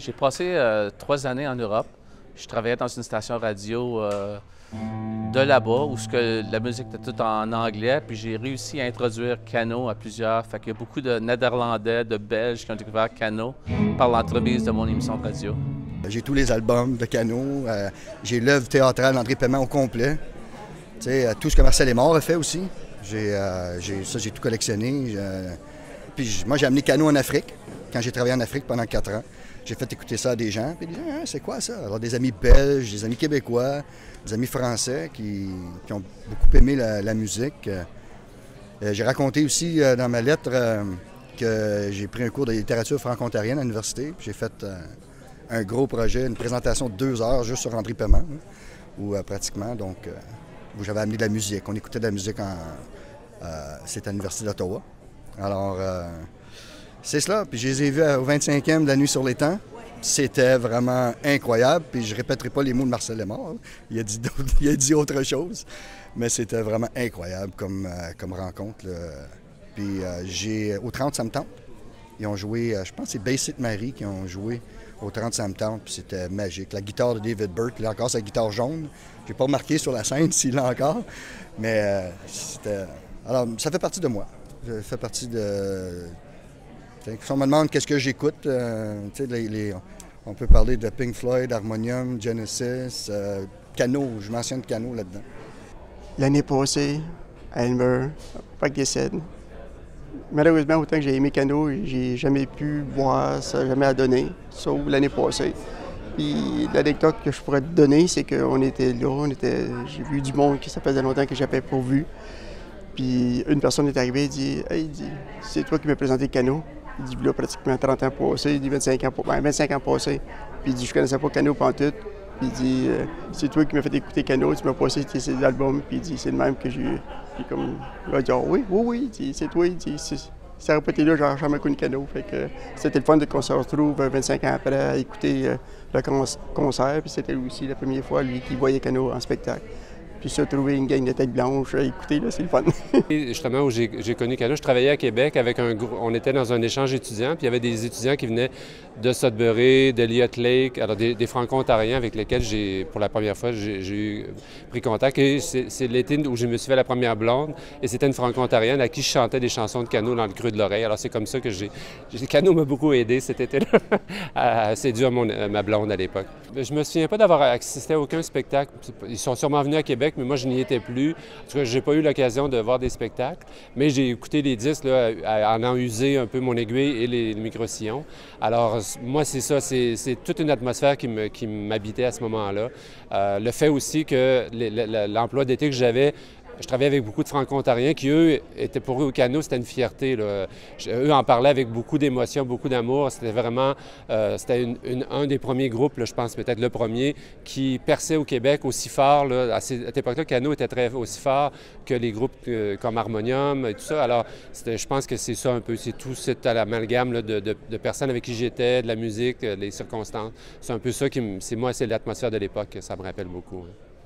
J'ai passé 3 années en Europe. Je travaillais dans une station radio de là-bas où la musique était toute en anglais. Puis j'ai réussi à introduire Cano à plusieurs. Fait qu'il y a beaucoup de Néerlandais, de Belges qui ont découvert Cano par l'entremise de mon émission de radio. J'ai tous les albums de Cano. J'ai l'œuvre théâtrale d'André Paiement au complet. Tout ce que Marcel Aymard a fait aussi. J'ai tout collectionné. Puis moi, j'ai amené Cano en Afrique, quand j'ai travaillé en Afrique pendant 4 ans. J'ai fait écouter ça à des gens, puis ils disaient ah, « c'est quoi ça? » Alors des amis belges, des amis québécois, des amis français qui ont beaucoup aimé la musique. J'ai raconté aussi dans ma lettre que j'ai pris un cours de littérature franco-ontarienne à l'université, puis j'ai fait un gros projet, une présentation de 2 heures juste sur André Paiement, où pratiquement, donc, où j'avais amené de la musique. On écoutait de la musique c'était à l'Université d'Ottawa. Alors, c'est cela. Puis je les ai vus au 25e de La Nuit sur l'étang. C'était vraiment incroyable. Puis je ne répéterai pas les mots de Marcel Aymard. Il a dit autre chose. Mais c'était vraiment incroyable comme rencontre, là. Puis au 30 ça me tente. Ils ont joué, je pense que c'est Bay City Marie qui ont joué au 30 ça me tente. Puis c'était magique. La guitare de David Burke, il a encore sa guitare jaune. Je n'ai pas remarqué sur la scène s'il l'a encore. Mais c'était... Alors, ça fait partie de moi. Ça fait partie de... Si on me demande qu'est-ce que j'écoute, on peut parler de Pink Floyd, Harmonium, Genesis, Cano, je mentionne Cano là-dedans. L'année passée, à Elmer, Parc des Cèdres. Malheureusement, autant que j'ai aimé Cano, j'ai jamais pu voir ça, jamais à donner, sauf l'année passée. Puis l'anecdote que je pourrais te donner, c'est qu'on était là, j'ai vu du monde qui ça faisait longtemps que j'avais pas vu. Puis une personne est arrivée et dit « Hey, c'est toi qui m'as présenté Cano. » Il dit « Là, pratiquement 30 ans passés, il dit 25 ans passés. » Puis il dit « Je connaissais pas Cano pantoute. » Puis il dit « C'est toi qui m'as fait écouter Cano, tu m'as passé ses albums. » Puis il dit « C'est le même que j'ai... » Puis comme, il a dit « Oui, c'est toi. » Il dit « Si ça n'aurait pas été là, j'aurais jamais connu Cano. » Fait que c'était le fun qu'on se retrouve 25 ans après à écouter le concert. Puis c'était aussi la première fois, lui, qui voyait Cano en spectacle. Puis se trouver une gang de têtes blanches, écoutez, là, c'est le fun. Et justement, où j'ai connu Cano, je travaillais à Québec avec un groupe. On était dans un échange étudiant, puis il y avait des étudiants qui venaient de Sudbury, d'Elliott Lake, alors des Franco-ontariens avec lesquels pour la première fois, j'ai pris contact. Et c'est l'été où je me suis fait la première blonde, et c'était une Franco-ontarienne à qui je chantais des chansons de Cano dans le creux de l'oreille. Alors c'est comme ça que Cano m'a beaucoup aidé cet été-là à séduire ma blonde à l'époque. Je me souviens pas d'avoir assisté à aucun spectacle. Ils sont sûrement venus à Québec, mais moi, je n'y étais plus. En tout cas, je n'ai pas eu l'occasion de voir des spectacles, mais j'ai écouté les disques là, en ayant usé un peu mon aiguille et les micro-sillons. Alors, moi, c'est ça, c'est toute une atmosphère qui m'habitait à ce moment-là. Le fait aussi que l'emploi d'été que j'avais, je travaillais avec beaucoup de Franco-ontariens qui, eux, pour eux, au Cano, c'était une fierté, là. Eux en parlaient avec beaucoup d'émotion, beaucoup d'amour. C'était vraiment, c'était un des premiers groupes, là, je pense peut-être le premier, qui perçait au Québec aussi fort. Là, à cette époque-là, Cano était aussi fort que les groupes comme Harmonium et tout ça. Alors, je pense que c'est ça un peu, c'est tout cet amalgame de personnes avec qui j'étais, de la musique, les circonstances. C'est un peu ça c'est l'atmosphère de l'époque, ça me rappelle beaucoup.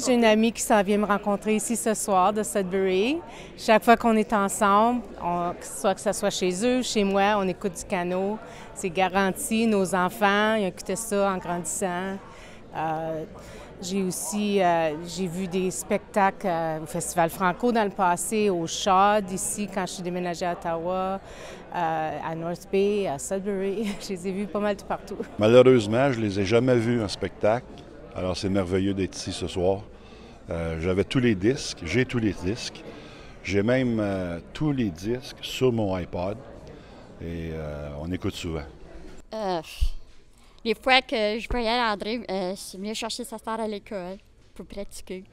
J'ai une amie qui s'en vient me rencontrer ici ce soir de Sudbury. Chaque fois qu'on est ensemble, que ce soit chez eux, chez moi, on écoute du Cano. C'est garanti. Nos enfants, ils ont écouté ça en grandissant. J'ai vu des spectacles au Festival Franco dans le passé, au Chad, ici, quand je suis déménagée à Ottawa, à North Bay, à Sudbury. Je les ai vus pas mal de partout. Malheureusement, je ne les ai jamais vus en spectacle. Alors, c'est merveilleux d'être ici ce soir. J'avais tous les disques, j'ai tous les disques. J'ai même tous les disques sur mon iPod et on écoute souvent. Les fois que je voyais André, je venais chercher sa sœur à l'école pour pratiquer.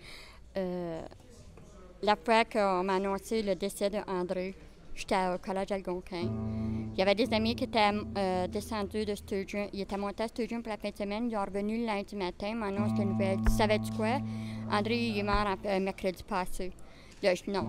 La fois qu'on m'a annoncé le décès d'André, j'étais au collège Algonquin. Il y avait des amis qui étaient descendus de Sturgeon. Ils étaient montés à Sturgeon pour la fin de semaine. Ils sont revenus le lundi matin, ils m'annoncent de nouvelles. Savais-tu quoi? André, il est mort mercredi passé. Là, je dis non,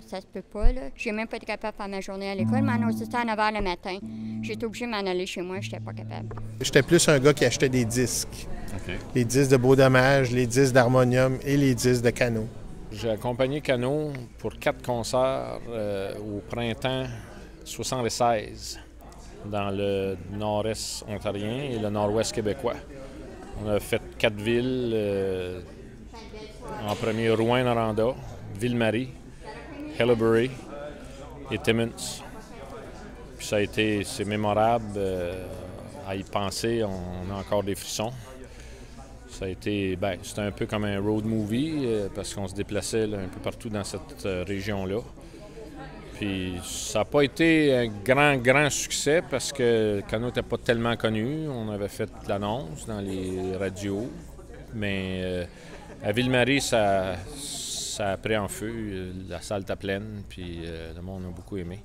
ça se peut pas. Je n'ai même pas été capable de faire ma journée à l'école. Ils m'ont annoncé ça à 9 h le matin. J'étais obligée de m'en aller chez moi, je n'étais pas capable. J'étais plus un gars qui achetait des disques. Okay. Les disques de Beau Dommage, les disques d'Harmonium et les disques de Cano. J'ai accompagné Cano pour 4 concerts au printemps 1976. dans le nord-est ontarien et le nord-ouest québécois. On a fait 4 villes. En premier, Rouyn-Noranda, Ville-Marie, Haileybury et Timmins. Puis ça a été, c'est mémorable. À y penser, on a encore des frissons. Ça a été, c'était un peu comme un road movie parce qu'on se déplaçait là, un peu partout dans cette région-là. Puis ça n'a pas été un grand succès parce que le canot n'était pas tellement connu. On avait fait l'annonce dans les radios, mais à Ville-Marie, ça a pris en feu. La salle était pleine, puis le monde a beaucoup aimé.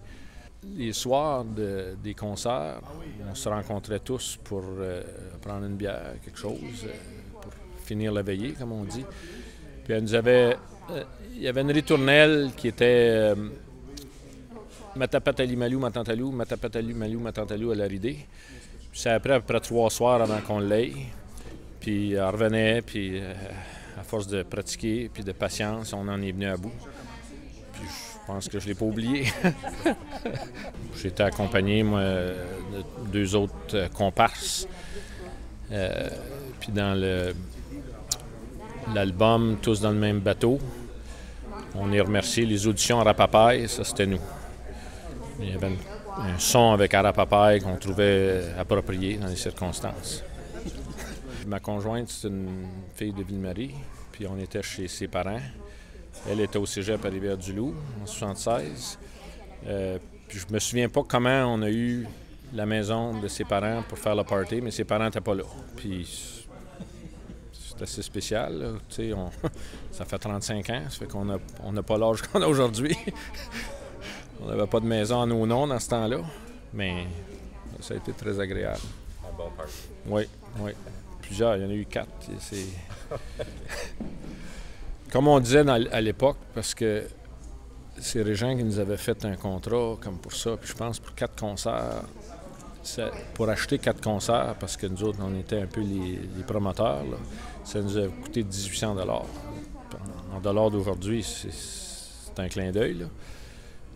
Les soirs des concerts, on se rencontrait tous pour prendre une bière, quelque chose, pour finir la veillée, comme on dit. Puis il y avait une ritournelle qui était Matapatali Malou, Matantalou, Matapatali Malou, Matantalou à la ridée. Puis ça a pris à peu près 3 soirs avant qu'on l'aille. Puis elle revenait, puis à force de pratiquer puis de patience, on en est venu à bout. Puis je pense que je ne l'ai pas oublié. J'ai été accompagné, moi, de 2 autres comparses. Puis dans l'album « Tous dans le même bateau », on est remercié. Les auditions Arapapaï, ça c'était nous. Il y avait un son avec Arapapaï qu'on trouvait approprié dans les circonstances. Ma conjointe, c'est une fille de Ville-Marie, puis on était chez ses parents. Elle était au cégep à Rivière-du-Loup en 1976. Puis je me souviens pas comment on a eu la maison de ses parents pour faire le party, mais ses parents n'étaient pas là. Puis c'est assez spécial, là. Tu sais, ça fait 35 ans, ça fait qu'on n'a pas l'âge qu'on a aujourd'hui. On n'avait pas de maison à nos noms dans ce temps-là, mais ça a été très agréable. Un bon party. Oui. Plusieurs, il y en a eu 4. Comme on disait à l'époque, parce que c'est Régent qui nous avait fait un contrat comme pour ça, puis je pense pour 4 concerts, pour acheter 4 concerts, parce que nous autres, on était un peu les promoteurs, là, ça nous a coûté 1800 $. En dollars d'aujourd'hui, c'est un clin d'œil, là.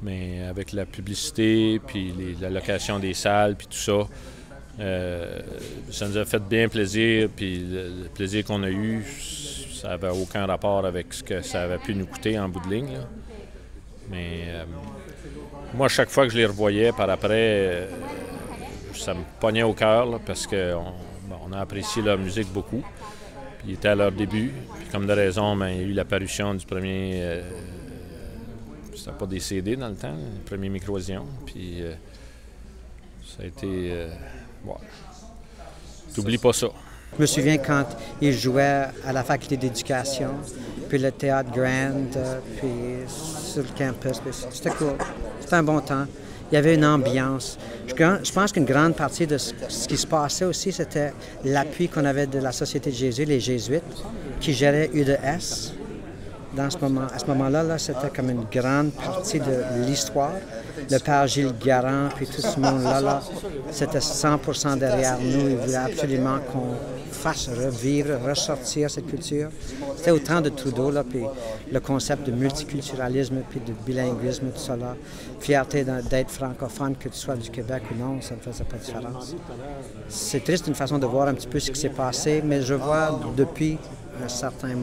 Mais avec la publicité, puis la location des salles, puis tout ça, ça nous a fait bien plaisir, puis le plaisir qu'on a eu, ça n'avait aucun rapport avec ce que ça avait pu nous coûter en bout de ligne, là. Mais moi, chaque fois que je les revoyais par après, ça me pognait au cœur, là, parce qu'on a apprécié leur musique beaucoup. Puis ils étaient à leur début. Puis comme de raison, il y a eu l'apparition du premier... c'était pas des CD dans le temps, le premier Microvision. Puis ça a été... T'oublies pas ça. Je me souviens quand ils jouaient à la faculté d'éducation, puis le théâtre Grand, puis sur le campus. C'était cool. C'était un bon temps. Il y avait une ambiance. Je pense qu'une grande partie de ce qui se passait aussi, c'était l'appui qu'on avait de la Société de Jésus, les Jésuites, qui géraient UDS. À ce moment-là, c'était comme une grande partie de l'histoire. Le père Gilles Garand, puis tout ce monde-là, c'était 100% derrière nous. Il voulait absolument qu'on fasse revivre, ressortir cette culture. C'était au temps de Trudeau, là, puis le concept de multiculturalisme, puis de bilinguisme, tout ça, là. Fierté d'être francophone, que tu sois du Québec ou non, ça ne faisait pas de différence. C'est triste d'une façon de voir un petit peu ce qui s'est passé, mais je vois depuis un certain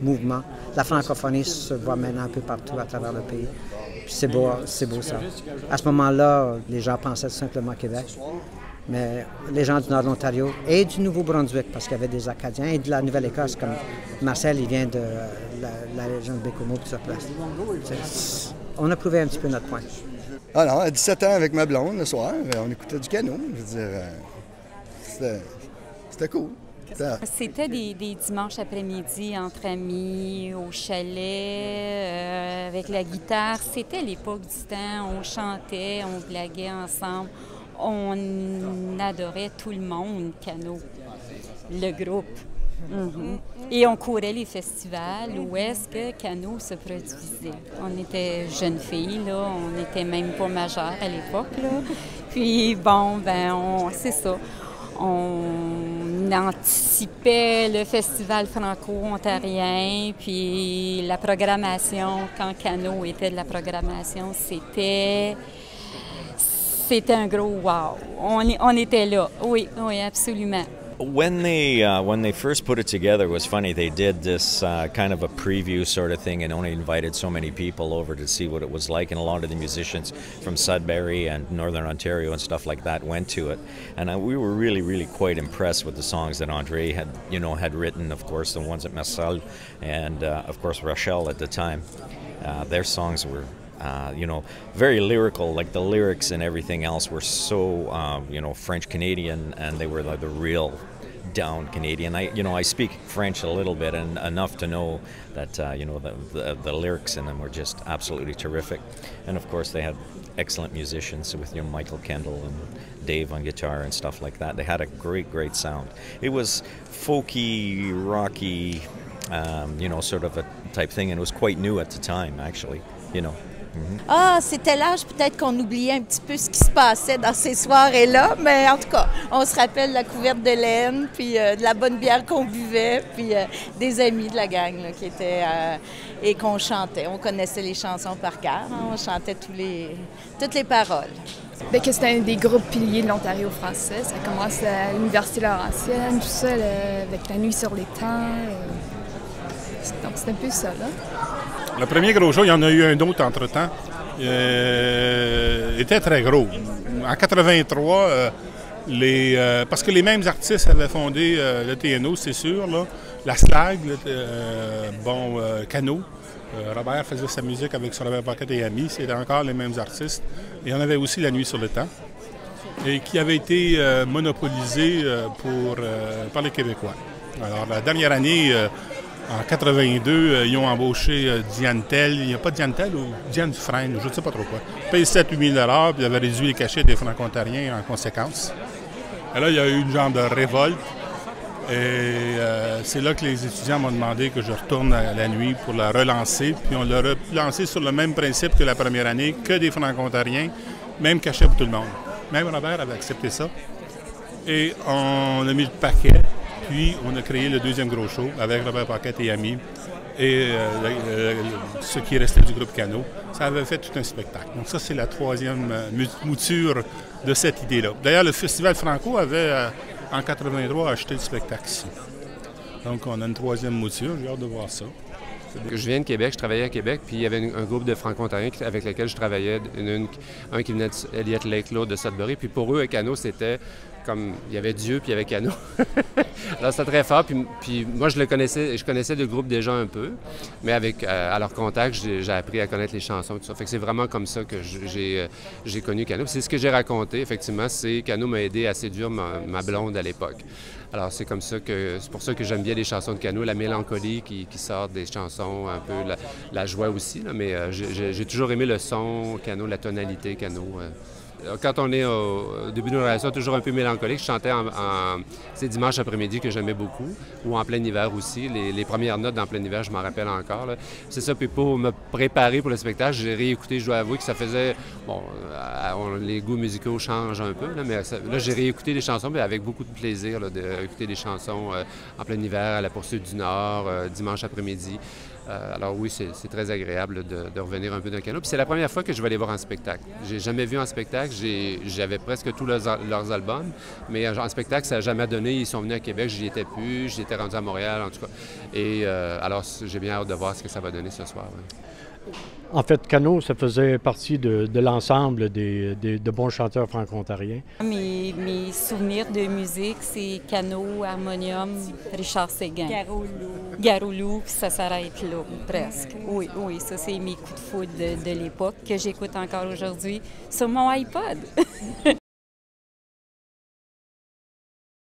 mouvement. La francophonie se voit maintenant un peu partout à travers le pays. C'est beau ça. À ce moment-là, les gens pensaient simplement Québec. Mais les gens du nord de l'Ontario et du Nouveau-Brunswick, parce qu'il y avait des Acadiens, et de la Nouvelle-Écosse, comme Marcel, il vient de la région de Bécomo, tout ça place. On a prouvé un petit peu notre point. Alors, à 17 ans avec ma blonde, le soir, on écoutait du canot. Je veux dire, c'était cool. C'était des dimanches après-midi entre amis, au chalet, avec la guitare. C'était l'époque du temps. On chantait, on blaguait ensemble. On adorait tout le monde, canot, le groupe. Et on courait les festivals où est-ce que canot se produisait. On était jeunes filles, là, on n'était même pas majeures à l'époque, là. Puis bon, c'est ça. On anticipait le festival franco-ontarien, puis la programmation, quand canot était de la programmation, C'était un gros wow. On était là. Oui, oui, absolument. When they first put it together, it was funny. They did this kind of a preview sort of thing and only invited so many people over to see what it was like. And a lot of the musicians from Sudbury and Northern Ontario and stuff like that went to it. And we were really, really quite impressed with the songs that Andre had written. Of course, the ones at Marsal and of course Rochelle at the time. Their songs were very lyrical, like the lyrics and everything else were so, French-Canadian, and they were like the real down Canadian. I speak French a little bit and enough to know that, the lyrics in them were just absolutely terrific. And of course they had excellent musicians with, Michael Kendall and Dave on guitar and stuff like that. They had a great, great sound. It was folky, rocky, sort of a type thing, and it was quite new at the time, actually, Ah, c'était l'âge peut-être qu'on oubliait un petit peu ce qui se passait dans ces soirées-là, mais en tout cas, on se rappelle la couverte de laine, puis de la bonne bière qu'on buvait, puis des amis de la gang là, qui étaient et qu'on chantait. On connaissait les chansons par cœur, hein, on chantait toutes les paroles. Bien que c'était un des groupes piliers de l'Ontario français. Ça commence à l'Université Laurentienne, tout ça, avec la nuit sur l'étang. Donc c'est un peu ça, là. Le premier gros show, il y en a eu un autre entre-temps. Était très gros. En 83, parce que les mêmes artistes avaient fondé le TNO, c'est sûr, là. La Slag, Cano. Robert faisait sa musique avec son Robert Paquette et amis. C'était encore les mêmes artistes. Et on avait aussi La Nuit sur le temps, et qui avait été monopolisé par les Québécois. Alors, la dernière année... En 82, ils ont embauché Diane Tell, il n'y a pas Diane Tell ou Diane Dufresne, je ne sais pas trop quoi. Ils payaient 7 000 $, puis ils avaient réduit les cachets des Franco-Ontariens en conséquence. Et là, il y a eu une genre de révolte. Et c'est là que les étudiants m'ont demandé que je retourne à La Nuit pour la relancer. Puis on l'a relancée sur le même principe que la première année, que des Franco-Ontariens, même cachet pour tout le monde. Même Robert avait accepté ça. Et on a mis le paquet. Puis, on a créé le deuxième gros show avec Robert Paquette et amis et ce qui restait du groupe Cano. Ça avait fait tout un spectacle. Donc ça, c'est la troisième mouture de cette idée-là. D'ailleurs, le Festival Franco avait, en 83, acheté le spectacle ici. Donc, on a une troisième mouture. J'ai hâte de voir ça. Je viens de Québec, je travaillais à Québec, puis il y avait un groupe de Franco-Ontariens avec lesquels je travaillais, un qui venait d'Eliot Lake de Sudbury, puis pour eux, Cano, c'était comme, il y avait Dieu, puis il y avait Cano. Alors c'était très fort, puis moi je connaissais le groupe déjà un peu, mais à leur contact, j'ai appris à connaître les chansons, tout ça. Fait que c'est vraiment comme ça que j'ai connu Cano. C'est ce que j'ai raconté, effectivement, c'est Cano m'a aidé à séduire ma blonde à l'époque. Alors c'est pour ça que j'aime bien les chansons de Cano, la mélancolie qui sort des chansons, un peu la joie aussi, là, mais j'ai toujours aimé le son Cano, la tonalité Cano. Quand on est au début d'une relation toujours un peu mélancolique, je chantais c'est dimanche après-midi que j'aimais beaucoup, ou en plein hiver aussi. Les premières notes en plein hiver, je m'en rappelle encore. C'est ça, puis pour me préparer pour le spectacle, j'ai réécouté, je dois avouer que ça faisait... Bon, les goûts musicaux changent un peu, mais là, j'ai réécouté les chansons, mais avec beaucoup de plaisir d'écouter des chansons en plein hiver, à la Poursuite du Nord, dimanche après-midi. Alors oui, c'est très agréable de revenir un peu d'un Cano. Puis c'est la première fois que je vais les voir en spectacle. J'ai jamais vu en spectacle. J'avais presque tous leurs albums, mais en spectacle, ça n'a jamais donné. Ils sont venus à Québec, j'y étais plus, j'y étais rendu à Montréal, en tout cas. Et alors, j'ai bien hâte de voir ce que ça va donner ce soir. Ouais. En fait, Cano, ça faisait partie de l'ensemble de bons chanteurs franco-ontariens. Mes souvenirs de musique, c'est Cano, Harmonium, Richard Séguin. Garoulou, puis ça s'arrête là, presque. Oui, ça, c'est mes coups de foudre de l'époque que j'écoute encore aujourd'hui sur mon iPod.